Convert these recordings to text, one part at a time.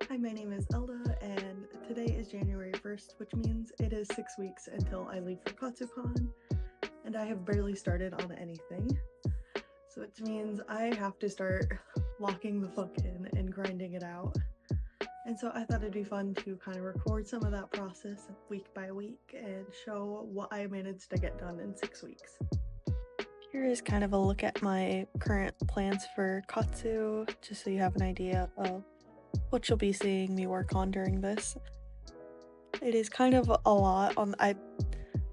Hi, my name is Elda, and today is January 1st, which means it is 6 weeks until I leave for Katsucrunch, and I have barely started on anything. So it means I have to start locking the fuck in and grinding it out. And so I thought it'd be fun to kind of record some of that process week by week and show what I managed to get done in 6 weeks. Here is kind of a look at my current plans for Katsu, just so you have an idea of what you'll be seeing me work on during this. It is kind of a lot on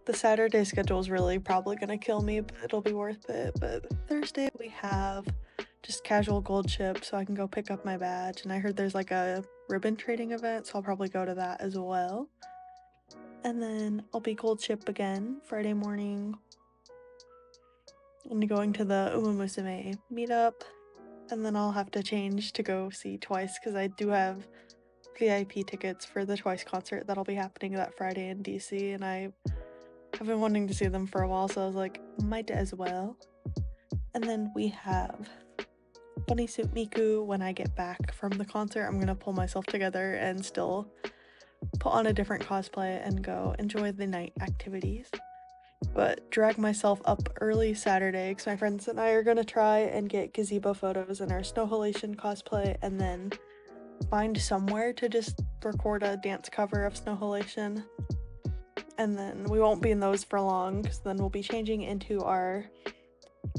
the Saturday schedule is really probably gonna kill me, but it'll be worth it. But Thursday we have just casual gold chip, so I can go pick up my badge, and I heard there's like a ribbon trading event, so I'll probably go to that as well. And then I'll be gold chip again Friday morning and going to the Umumusume meetup, and then I'll have to change to go see Twice because I do have VIP tickets for the Twice concert that'll be happening that Friday in DC, and I have been wanting to see them for a while, so I was like, might as well. And then we have Bunny Suit Miku. When I get back from the concert, I'm gonna pull myself together and still put on a different cosplay and go enjoy the night activities. But drag myself up early Saturday because my friends and I are gonna try and get gazebo photos in our Snow Halation cosplay, and then find somewhere to just record a dance cover of Snow Halation. And then we won't be in those for long because then we'll be changing into our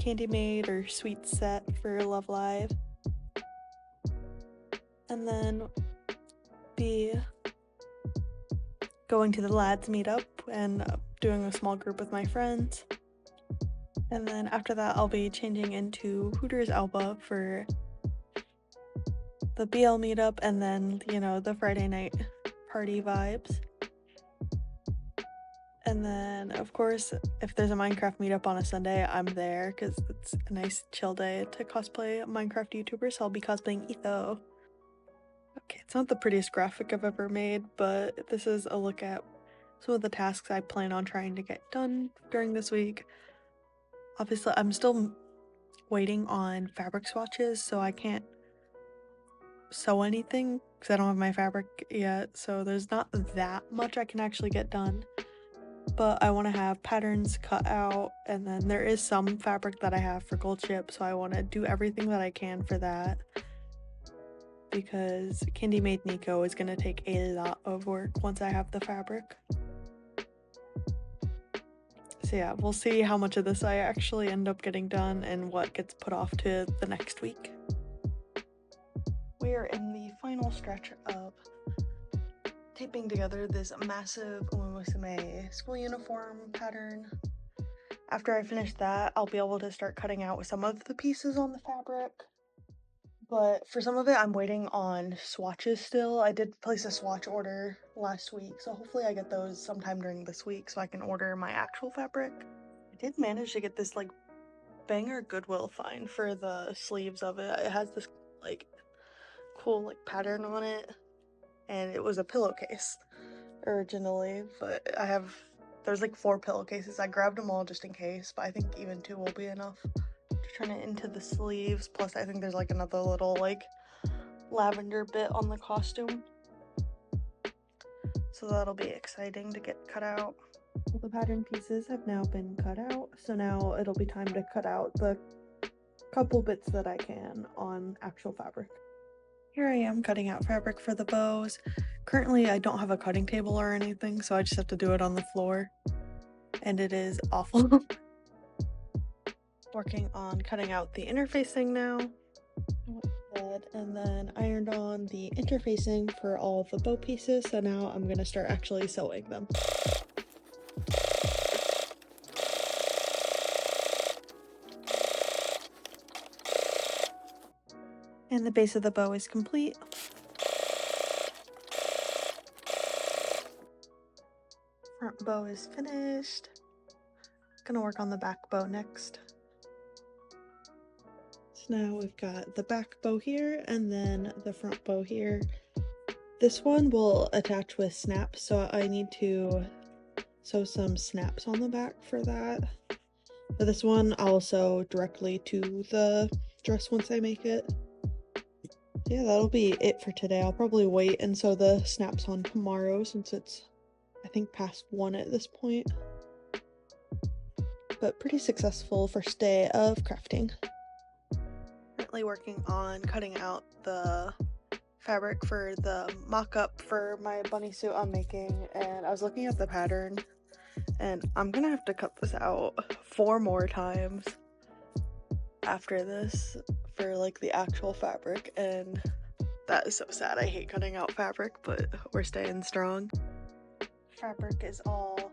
Candy Maid or Sweet set for Love Live. And then be going to the lads meetup and doing a small group with my friends. And then after that I'll be changing into Hooters Alba for the BL meetup and then, the Friday night party vibes. And then, of course, if there's a Minecraft meetup on a Sunday, I'm there because it's a nice chill day to cosplay a Minecraft YouTuber, so I'll be cosplaying Etho. Okay, it's not the prettiest graphic I've ever made, but this is a look at some of the tasks I plan on trying to get done during this week. Obviously, I'm still waiting on fabric swatches, so I can't sew anything because I don't have my fabric yet, so there's not that much I can actually get done. But I want to have patterns cut out, and then there is some fabric that I have for gold chip, so I want to do everything that I can for that because Candy Maid Nico is going to take a lot of work once I have the fabric. So yeah, we'll see how much of this I actually end up getting done and what gets put off to the next week. We are in the final stretch of taping together this massive Umusume school uniform pattern. After I finish that, I'll be able to start cutting out some of the pieces on the fabric. But for some of it, I'm waiting on swatches still. I did place a swatch order last week, so hopefully I get those sometime during this week so I can order my actual fabric. I did manage to get this like banger Goodwill find for the sleeves of it. It has this like cool like pattern on it, and it was a pillowcase originally, but there's like 4 pillowcases. I grabbed them all just in case, but I think even 2 will be enough to turn it into the sleeves. Plus I think there's like another little like lavender bit on the costume, so that'll be exciting to get cut out. All the pattern pieces have now been cut out, so now it'll be time to cut out the couple bits that I can on actual fabric. Here I am cutting out fabric for the bows. Currently I don't have a cutting table or anything, so I just have to do it on the floor, and it is awful. Working on cutting out the interfacing now, and then ironed on the interfacing for all the bow pieces, so now I'm gonna start actually sewing them. And the base of the bow is complete. Front bow is finished. Gonna work on the back bow next. So now we've got the back bow here and then the front bow here. This one will attach with snaps, so I need to sew some snaps on the back for that. For this one, I'll sew directly to the dress once I make it. Yeah, that'll be it for today. I'll probably wait and sew the snaps on tomorrow since it's, I think, past 1 at this point. But pretty successful first day of crafting. Currently working on cutting out the fabric for the mock-up for my bunny suit I'm making, and I was looking at the pattern and I'm gonna have to cut this out 4 more times after this for like the actual fabric, and that is so sad. I hate cutting out fabric, but we're staying strong. Fabric is all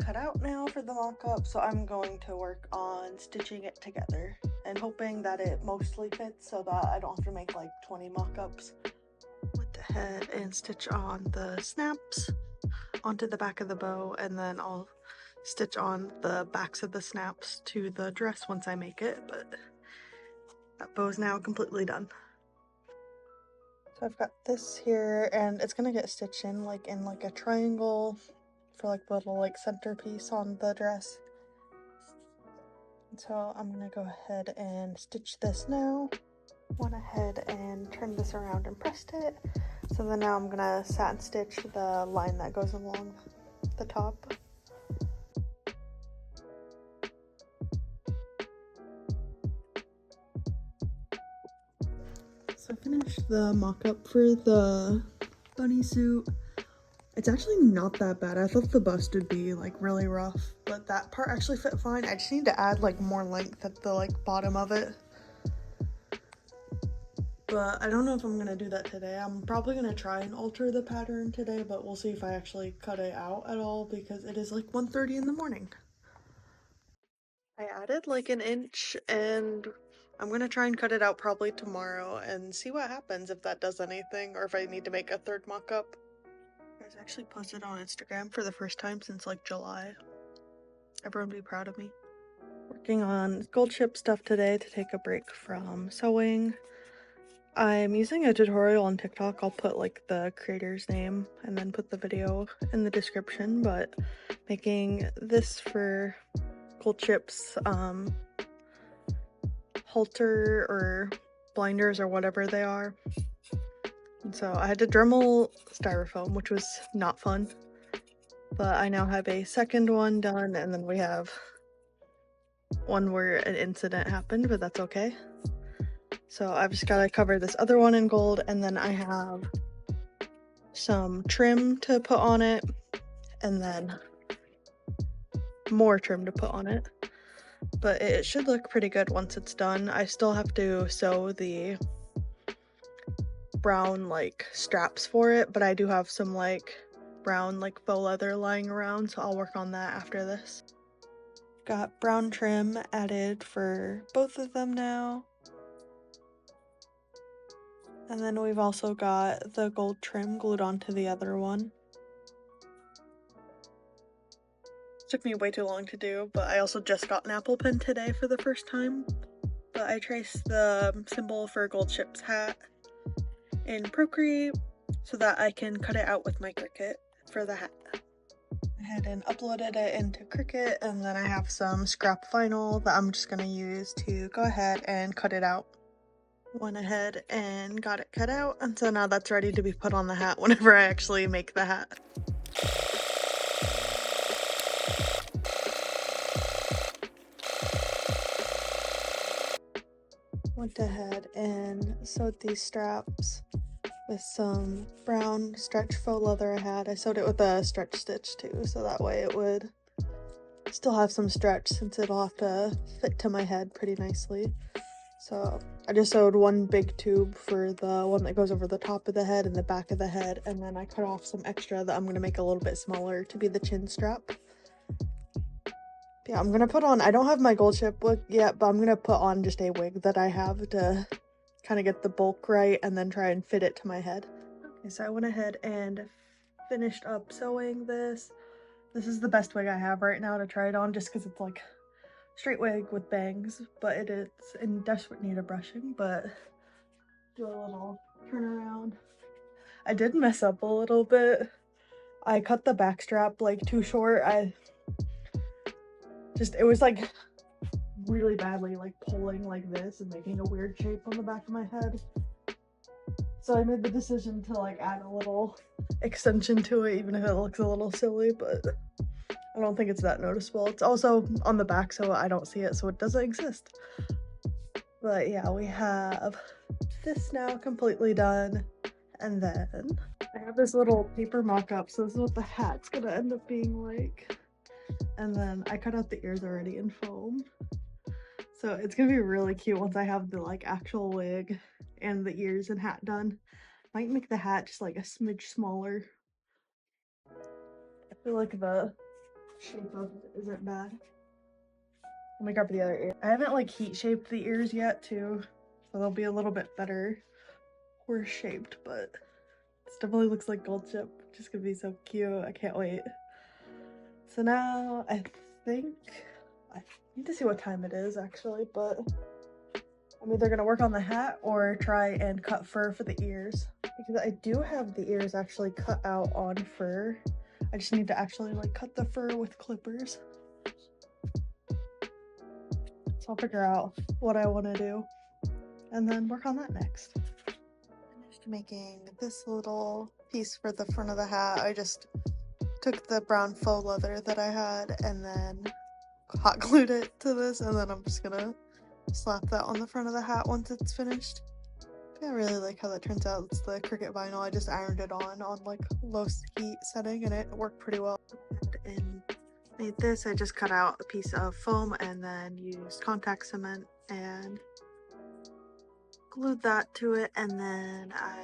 cut out now for the mock-up, so I'm going to work on stitching it together and hoping that it mostly fits so that I don't have to make like 20 mock-ups. Went ahead and stitch on the snaps onto the back of the bow, and then I'll stitch on the backs of the snaps to the dress once I make it, but that bow is now completely done. So I've got this here, and it's gonna get stitched in like a triangle for like the little like centerpiece on the dress. And so I'm gonna go ahead and stitch this now. Went ahead and turned this around and pressed it. So then now I'm gonna satin stitch the line that goes along the top. So I finished the mock-up for the bunny suit. It's actually not that bad. I thought the bust would be like really rough, but that part actually fit fine. I just need to add like more length at the like bottom of it. But I don't know if I'm gonna do that today. I'm probably gonna try and alter the pattern today, but we'll see if I actually cut it out at all because it is like 1:30 in the morning. I added like an inch, and I'm gonna try and cut it out probably tomorrow and see what happens, if that does anything or if I need to make a third mock-up. I was actually posted on Instagram for the first time since like July. Everyone be proud of me. Working on gold ship stuff today to take a break from sewing. I'm using a tutorial on TikTok. I'll put like the creator's name and then put the video in the description, but making this for gold chips halter or blinders or whatever they are. And so I had to Dremel styrofoam, which was not fun, but I now have a second one done, and then we have one where an incident happened, but that's okay. So I've just got to cover this other one in gold, and then I have some trim to put on it, and then more trim to put on it. But it should look pretty good once it's done. I still have to sew the brown like straps for it, but I do have some like brown like faux leather lying around, so I'll work on that after this. Got brown trim added for both of them now. And then we've also got the gold trim glued onto the other one. It took me way too long to do, but I also just got an Apple Pen today for the first time. But I traced the symbol for Gold Ship's hat in Procreate so that I can cut it out with my Cricut for the hat. I had and uploaded it into Cricut, and then I have some scrap vinyl that I'm just gonna use to go ahead and cut it out. Went ahead and got it cut out, and so now that's ready to be put on the hat whenever I actually make the hat. Went ahead and sewed these straps with some brown stretch faux leather I had. I sewed it with a stretch stitch too, so that way it would still have some stretch since it'll have to fit to my head pretty nicely. So I just sewed one big tube for the one that goes over the top of the head and the back of the head, and then I cut off some extra that I'm going to make a little bit smaller to be the chin strap. Yeah, I'm going to put on, I don't have my gold ship look yet, but I'm going to put on just a wig that I have to kind of get the bulk right and then try and fit it to my head. Okay, so I went ahead and finished up sewing this. This is the best wig I have right now to try it on, just because it's like straight wig with bangs, but it is in desperate need of brushing. But do a little turnaround. I did mess up a little bit. I cut the back strap like too short. It was like really badly like pulling like this and making a weird shape on the back of my head. So I made the decision to like add a little extension to it, even if it looks a little silly, but I don't think it's that noticeable. It's also on the back, so I don't see it, so it doesn't exist. But yeah, we have this now completely done. And then I have this little paper mock-up, so this is what the hat's gonna end up being like. And then I cut out the ears already in foam. So it's gonna be really cute once I have the like actual wig and the ears and hat done. Might make the hat just like a smidge smaller. I feel like the shape of it isn't bad. Let me grab the other ear. I haven't like heat shaped the ears yet too, so they'll be a little bit better horse shaped, but this definitely looks like gold chip, which is gonna be so cute. I can't wait. So now I think I need to see what time it is actually, but I'm either gonna work on the hat or try and cut fur for the ears, because I do have the ears actually cut out on fur. I just need to actually like cut the fur with clippers. So I'll figure out what I want to do and then work on that next. Finished making this little piece for the front of the hat. I just took the brown faux leather that I had and then hot glued it to this, and then I'm just gonna slap that on the front of the hat once it's finished. I really like how that turns out. It's the Cricut vinyl. I just ironed it on like low heat setting and it worked pretty well. And made this, I just cut out a piece of foam and then used contact cement and glued that to it, and then I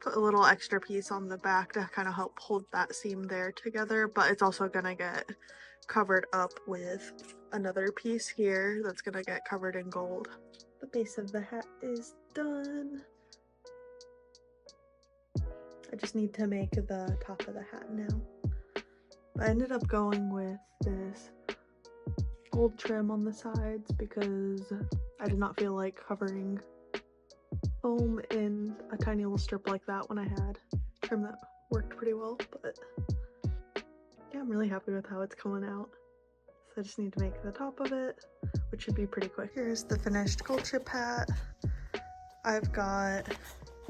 put a little extra piece on the back to kind of help hold that seam there together, but it's also gonna get covered up with another piece here that's gonna get covered in gold. The base of the hat is done. I just need to make the top of the hat now. I ended up going with this gold trim on the sides because I did not feel like covering foam in a tiny little strip like that when I had trim that worked pretty well, but yeah, I'm really happy with how it's coming out. So I just need to make the top of it, which should be pretty quick. Here's the finished gold chip hat. I've got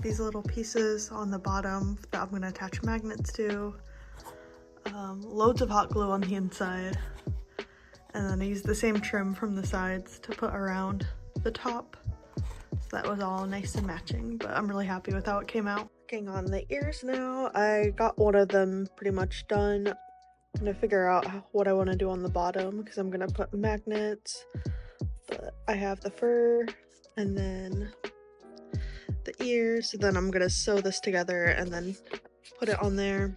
these little pieces on the bottom that I'm gonna attach magnets to. Loads of hot glue on the inside, and then I used the same trim from the sides to put around the top, so that was all nice and matching. But I'm really happy with how it came out. Working on the ears now. I got one of them pretty much done. I'm gonna figure out what I want to do on the bottom because I'm gonna put magnets, but I have the fur and then the ears, so then I'm gonna sew this together and then put it on there.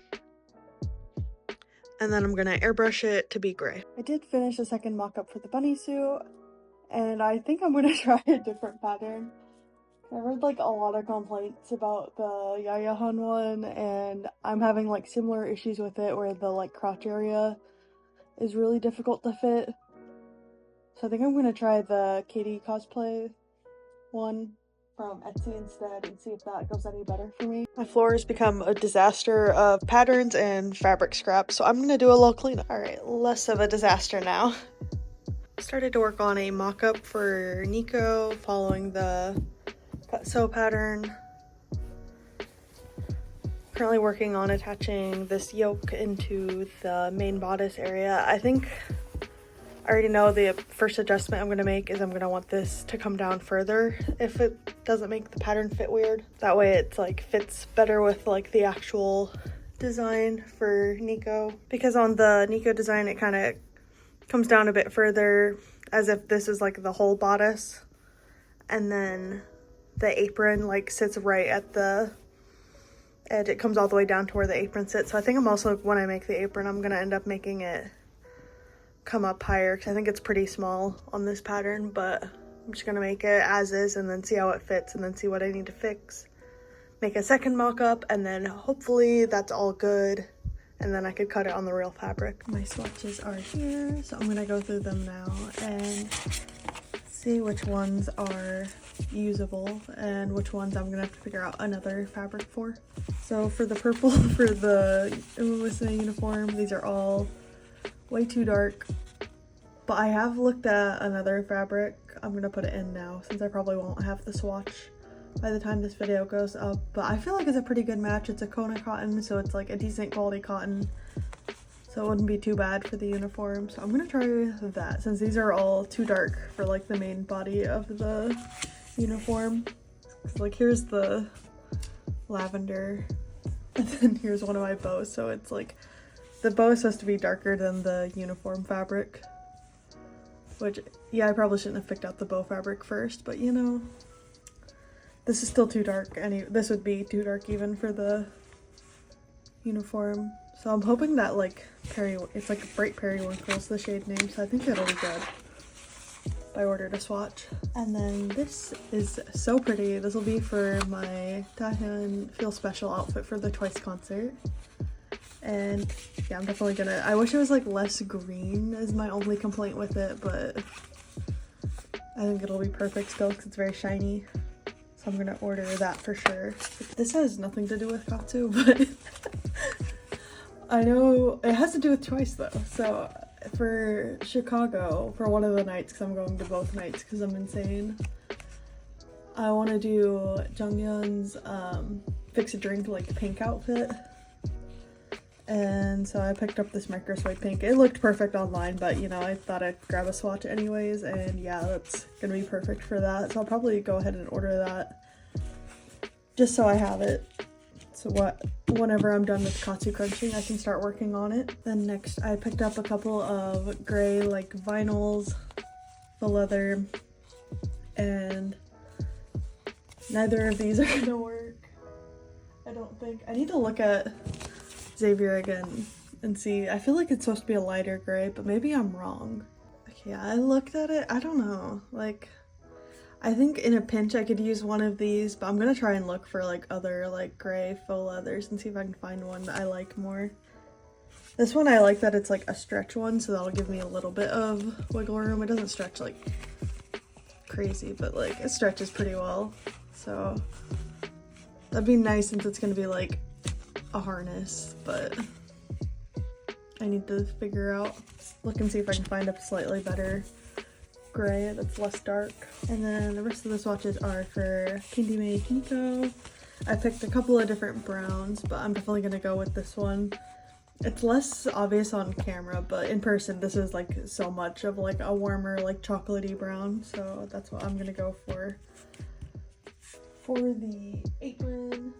And then I'm gonna airbrush it to be gray. I did finish a second mock-up for the bunny suit, and I think I'm gonna try a different pattern. I heard like a lot of complaints about the Yaya Hun one, and I'm having like similar issues with it where the like crotch area is really difficult to fit. So I think I'm gonna try the Katie cosplay one from Etsy instead and see if that goes any better for me. My floor has become a disaster of patterns and fabric scraps, so I'm gonna do a little cleanup. All right, less of a disaster now. Started to work on a mock-up for Nico following the cut-sew pattern. Currently working on attaching this yoke into the main bodice area. I think I already know the first adjustment I'm going to make is I'm going to want this to come down further if it doesn't make the pattern fit weird. That way it's like fits better with like the actual design for Nico. Because on the Nico design it kind of comes down a bit further as if this is like the whole bodice, and then the apron like sits right at the edge. It comes all the way down to where the apron sits. So I think I'm also, when I make the apron, I'm going to end up making it come up higher because I think it's pretty small on this pattern, but I'm just gonna make it as is and then see how it fits and then see what I need to fix. Make a second mock-up and then hopefully that's all good and then I could cut it on the real fabric. My swatches are here, so I'm gonna go through them now and see which ones are usable and which ones I'm gonna have to figure out another fabric for. So for the purple for the Umamusume uniform, these are all way too dark, but I have looked at another fabric. I'm gonna put it in now since I probably won't have the swatch by the time this video goes up, but I feel like it's a pretty good match. It's a Kona cotton, so it's like a decent quality cotton, so it wouldn't be too bad for the uniform. So I'm gonna try that since these are all too dark for like the main body of the uniform. Like here's the lavender, and then here's one of my bows, so it's like the bow is supposed to be darker than the uniform fabric, which, yeah, I probably shouldn't have picked out the bow fabric first, but you know, this is still too dark. This would be too dark even for the uniform. So I'm hoping that like it's like bright periwinkle's the shade name, so I think that'll be good. I ordered a swatch. And then this is so pretty. This will be for my Taehyun Feel Special outfit for the Twice concert. And yeah, I'm definitely gonna, I wish it was like less green is my only complaint with it, but I think it'll be perfect still because it's very shiny. So I'm gonna order that for sure. This has nothing to do with katsu, but I know it has to do with Twice though. So for Chicago, for one of the nights, because I'm going to both nights because I'm insane, I want to do Junghyun's Fix a Drink like pink outfit. And so I picked up this micro suede pink. It looked perfect online, but you know, I thought I'd grab a swatch anyways, and yeah, that's gonna be perfect for that. So I'll probably go ahead and order that just so I have it. So whenever I'm done with Katsucrunching, I can start working on it. Then next, I picked up a couple of gray like vinyls, the leather, and neither of these are gonna work, I don't think. I need to look at Xavier again and see. I feel like it's supposed to be a lighter gray, but maybe I'm wrong. Okay, I looked at it. I don't know. Like, I think in a pinch I could use one of these, but I'm gonna try and look for like other like gray faux leathers and see if I can find one that I like more. This one I like that it's like a stretch one, so that'll give me a little bit of wiggle room. It doesn't stretch like crazy, but like it stretches pretty well. So that'd be nice since it's gonna be like a harness, but I need to figure out, look and see if I can find a slightly better gray that's less dark. And then the rest of the swatches are for Kindy Made Nico. I picked a couple of different browns, but I'm definitely gonna go with this one. It's less obvious on camera, but in person this is like so much of like a warmer like chocolatey brown, so that's what I'm gonna go for the apron.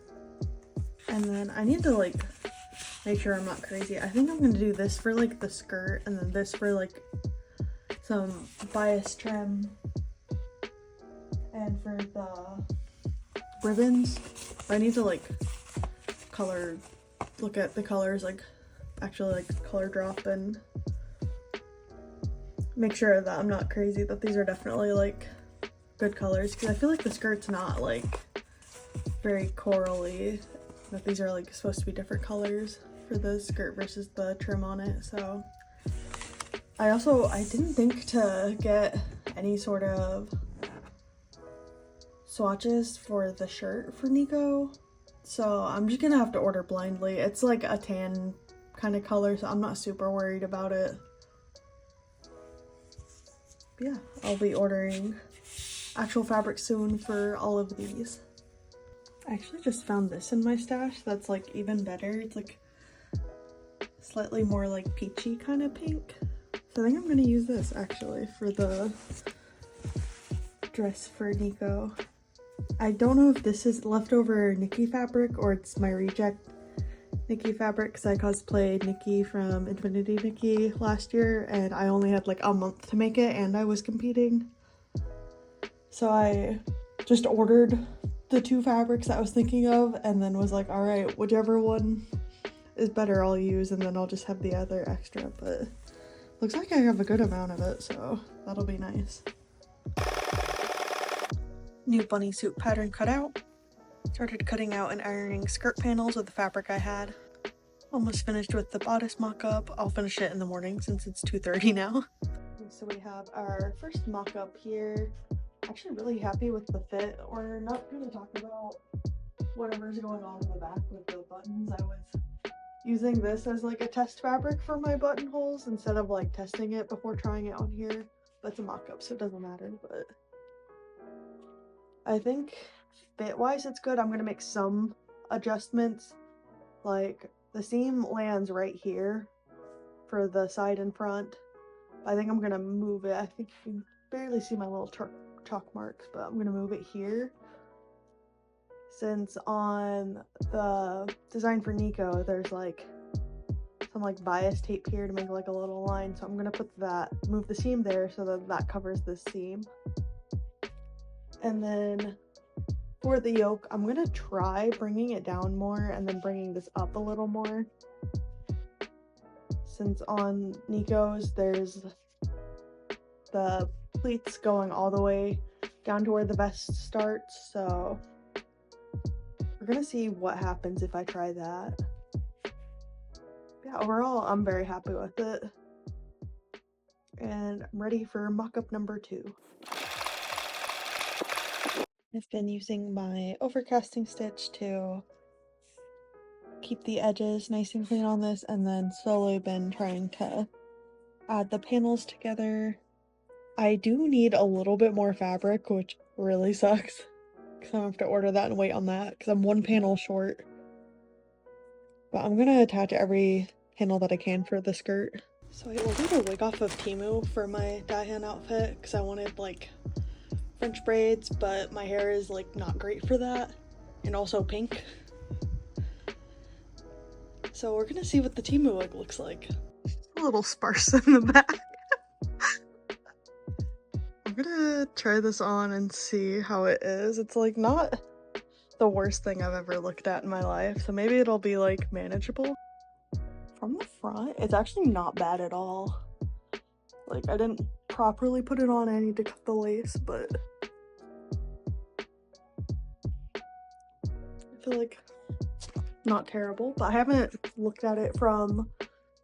And then I need to like make sure I'm not crazy. I think I'm gonna do this for like the skirt, and then this for like some bias trim, and for the ribbons I need to like look at the colors, like actually like color drop and make sure that I'm not crazy, that these are definitely like good colors, because I feel like the skirt's not like very corally, that these are like supposed to be different colors for the skirt versus the trim on it. So I didn't think to get any sort of swatches for the shirt for Nico, so I'm just gonna have to order blindly. It's like a tan kind of color, so I'm not super worried about it. But yeah, I'll be ordering actual fabric soon for all of these. I actually just found this in my stash that's like even better. It's like slightly more like peachy kind of pink. So I think I'm gonna use this actually for the dress for Nico. I don't know if this is leftover Nikki fabric or it's my reject Nikki fabric, because I cosplayed Nikki from Infinity Nikki last year and I only had like a month to make it and I was competing. So I just ordered the two fabrics that I was thinking of and then was like, all right, whichever one is better I'll use, and then I'll just have the other extra. But looks like I have a good amount of it, so that'll be nice. New bunny suit pattern cut out. Started cutting out and ironing skirt panels with the fabric I had. Almost finished with the bodice mock-up. I'll finish it in the morning since it's 2:30 now. So we have our first mock-up here. Actually really happy with the fit. We're not going to talk about whatever's going on in the back with the buttons. I was using this as like a test fabric for my buttonholes instead of like testing it before trying it on here. But it's a mock-up, so it doesn't matter. But I think fit-wise it's good. I'm gonna make some adjustments. Like, the seam lands right here for the side and front. I think I'm gonna move it. I think you can barely see my little chalk marks, but I'm gonna move it here. Since on the design for Nico, there's like some like bias tape here to make like a little line. So I'm gonna put that, move the seam there so that that covers this seam. And then for the yoke, I'm gonna try bringing it down more and then bringing this up a little more. Since on Nico's, there's the pleats going all the way down to where the vest starts, so we're gonna see what happens if I try that. Yeah, overall, I'm very happy with it. And I'm ready for mock-up number 2. I've been using my overcasting stitch to keep the edges nice and clean on this, and then slowly been trying to add the panels together. I do need a little bit more fabric, which really sucks, because I have to order that and wait on that, because I'm 1 panel short. But I'm gonna attach every panel that I can for the skirt. So I ordered a wig off of Temu for my Daehan outfit, because I wanted like French braids, but my hair is like not great for that, and also pink. So we're gonna see what the Temu wig looks like. A little sparse in the back. I'm gonna try this on and see how it is. It's like not the worst thing I've ever looked at in my life, so maybe it'll be like manageable. From the front, it's actually not bad at all. Like, I didn't properly put it on. I need to cut the lace, but I feel like not terrible. But I haven't looked at it from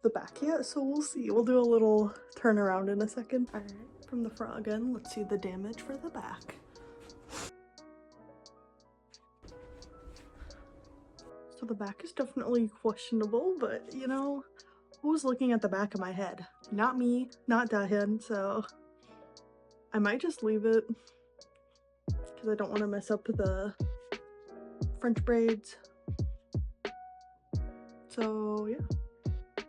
the back yet, so we'll see. We'll do a little turnaround in a second. All right, from the front again, let's see the damage for the back. So the back is definitely questionable, but you know, who's looking at the back of my head? Not me, not Daehan, so I might just leave it because I don't want to mess up the French braids. So yeah,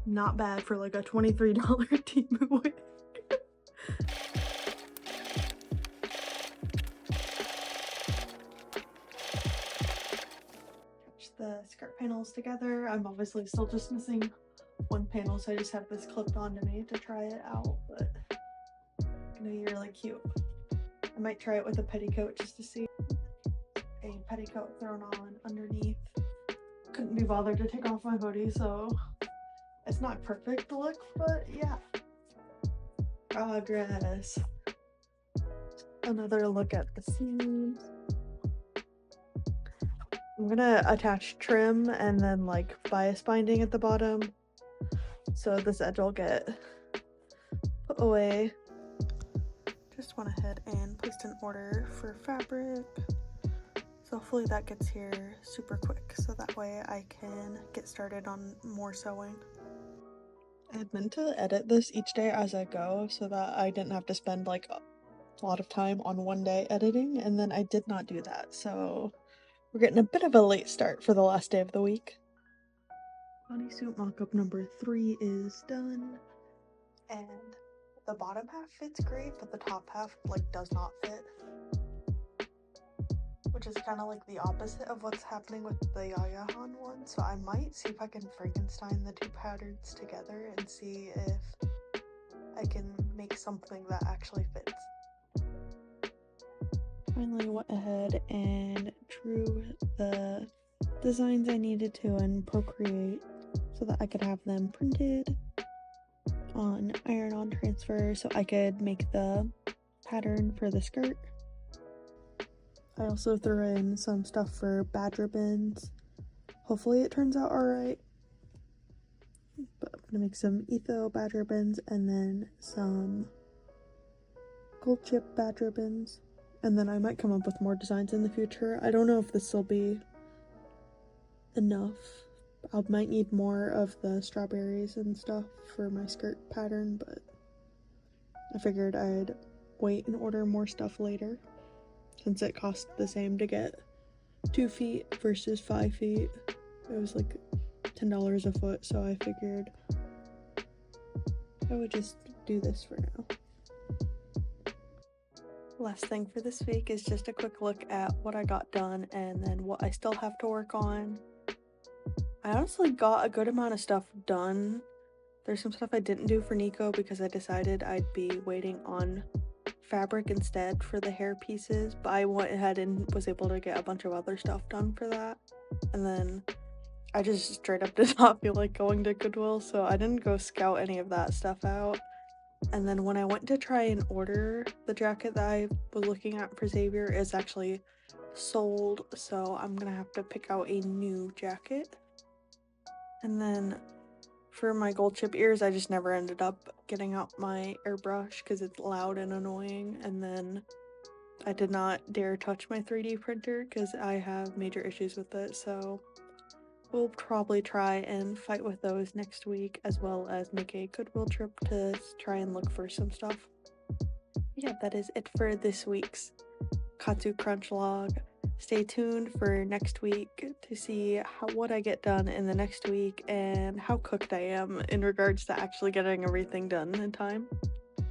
not bad for like a $23 Temu wig. The skirt panels together. I'm obviously still just missing 1 panel, so I just have this clipped onto me to try it out, but it's gonna be really cute. I might try it with a petticoat just to see. A petticoat thrown on underneath. Couldn't be bothered to take off my hoodie, so it's not perfect look, but yeah. Progress. Another look at the seams. I'm gonna attach trim and then like bias binding at the bottom, so this edge will get put away. Just went ahead and placed an order for fabric, so hopefully that gets here super quick, so that way I can get started on more sewing. I had meant to edit this each day as I go so that I didn't have to spend like a lot of time on one day editing, and then I did not do that, so we're getting a bit of a late start for the last day of the week. Bodysuit mock-up number 3 is done, and the bottom half fits great, but the top half like does not fit, which is kind of like the opposite of what's happening with the Yayahan one. So I might see if I can Frankenstein the 2 patterns together and see if I can make something that actually fits. Finally went ahead and drew the designs I needed to in Procreate so that I could have them printed on iron-on transfer so I could make the pattern for the skirt. I also threw in some stuff for badge ribbons. Hopefully it turns out alright. But I'm gonna make some Etho badge ribbons and then some gold chip badge ribbons. And then I might come up with more designs in the future. I don't know if this will be enough. I might need more of the strawberries and stuff for my skirt pattern, but I figured I'd wait and order more stuff later, since it cost the same to get 2 feet versus 5 feet. It was like $10 a foot, so I figured I would just do this for now. Last thing for this week is just a quick look at what I got done and then what I still have to work on. I honestly got a good amount of stuff done. There's some stuff I didn't do for Nico because I decided I'd be waiting on fabric instead for the hair pieces, but I went ahead and was able to get a bunch of other stuff done for that. And then I just straight up did not feel like going to Goodwill, so I didn't go scout any of that stuff out. And then when I went to try and order the jacket that I was looking at for Xavier, is actually sold, so I'm gonna have to pick out a new jacket. And then for my gold chip ears, I just never ended up getting out my airbrush because it's loud and annoying. And then I did not dare touch my 3D printer because I have major issues with it, so we'll probably try and fight with those next week, as well as make a Goodwill trip to try and look for some stuff. Yeah, that is it for this week's Katsucrunch log. Stay tuned for next week to see what I get done in the next week and how cooked I am in regards to actually getting everything done in time.